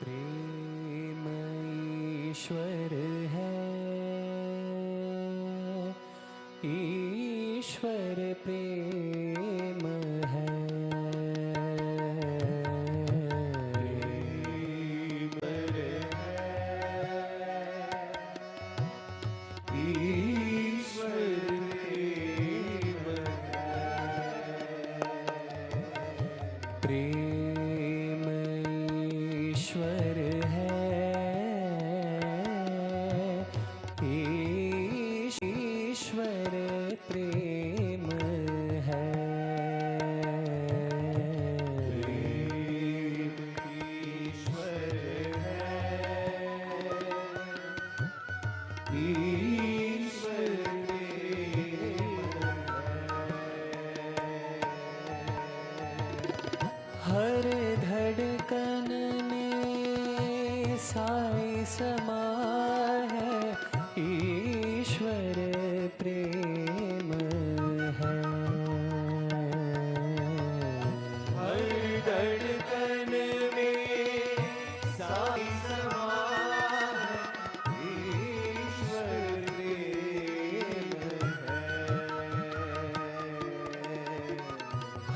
प्रेम ईश्वर है, ईश्वर प्रेम है। प्रेम ईश्वर है, ईश्वर प्रेम है। हर धड़कन में साई समा है, ईश्वर प्रेम है। हर धड़कन में साई समा है, ईश्वर प्रेम है।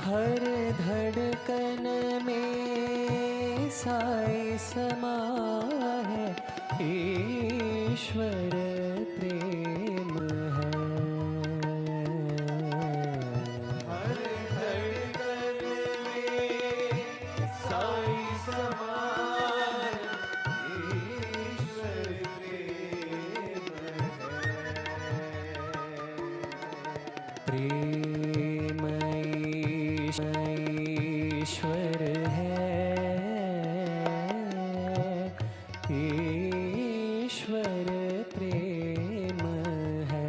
हर धड़कन में साई समा है, ईश्वर प्रेम है। हर धड़कन में साई समा है, ईश्वर प्रेम है। प्रेम ईश्वर है, ईश्वर प्रेम है।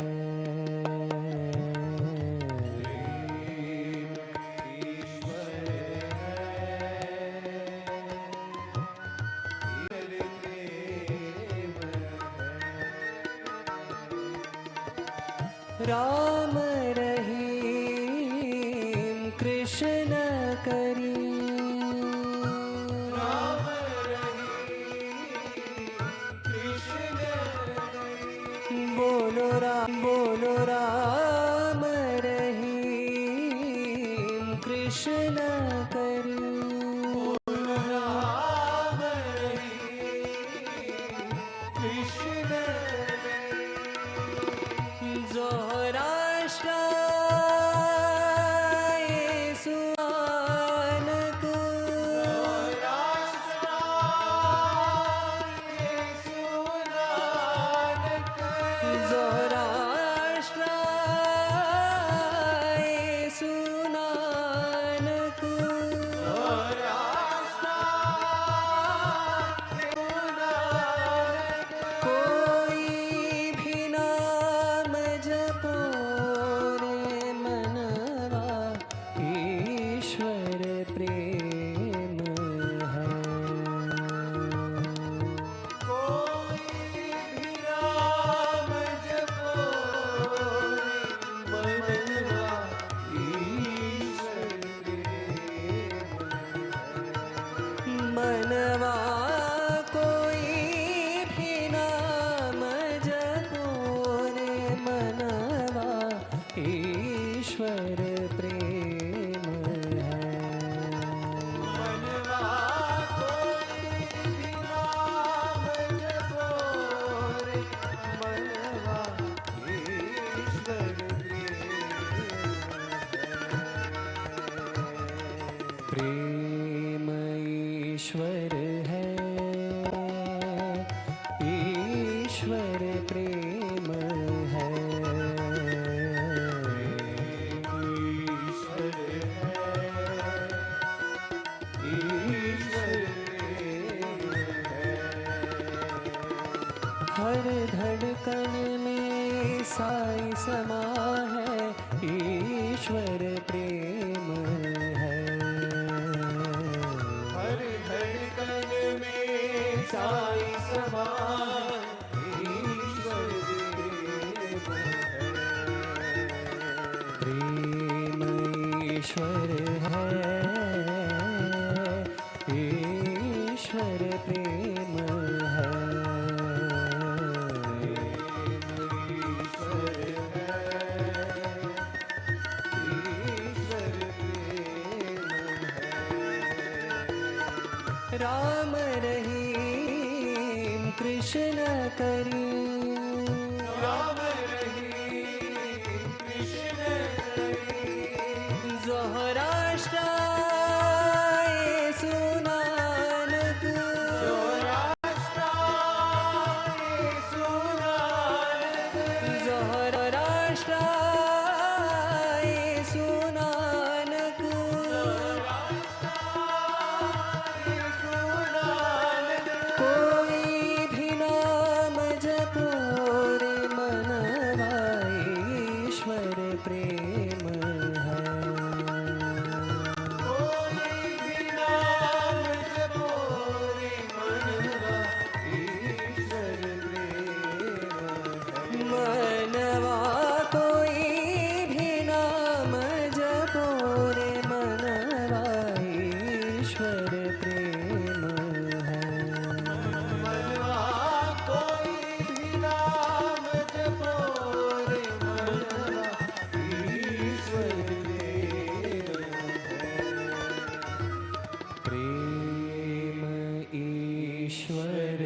राम रहीम कृष्ण करी, राम रहीम कृष्ण करी। बोलो राम रहीम कृष्ण करी। बोलो राम रहीम कृष्ण करी। जोहराष्ट्र मनवा कोई भी नाम जपो रे मनवा, ईश्वर प्रेम है। मनवा कोई भी नाम जपो रे मनवा, ईश्वर प्रेम ईश्वर है, ईश्वर प्रेम है। ईश्वर है, ईश्वर प्रेम है। हर धड़कन में साई समा है, ईश्वर प्रेम है। हर धड़कन में साई समा, ईश्वर प्रेम है। प्रेम ईश्वर है, ईश्वर ईश्वर प्रेम है। राम रहीम कृष्ण करीम, राम रहीम कृष्ण करीम, ज़ोहराष्ट्र येसु नानक, ज़ोहराष्ट्र येसु नानक, ज़ोहराष्ट्र येसु नानक, येसु नानक। कोई भी नाम जपो रे मनवा ईश्वर प्रेम है। कोई भी नाम जपो रे मनवा ईश्वर प्रेम है। मनवा कोई भी नाम जपो रे मनवा ईश्वर प्रेम है। मनवा कोई भी नाम जपो रे मनवा ईश्वर प्रेम है। प्रेम ईश्वर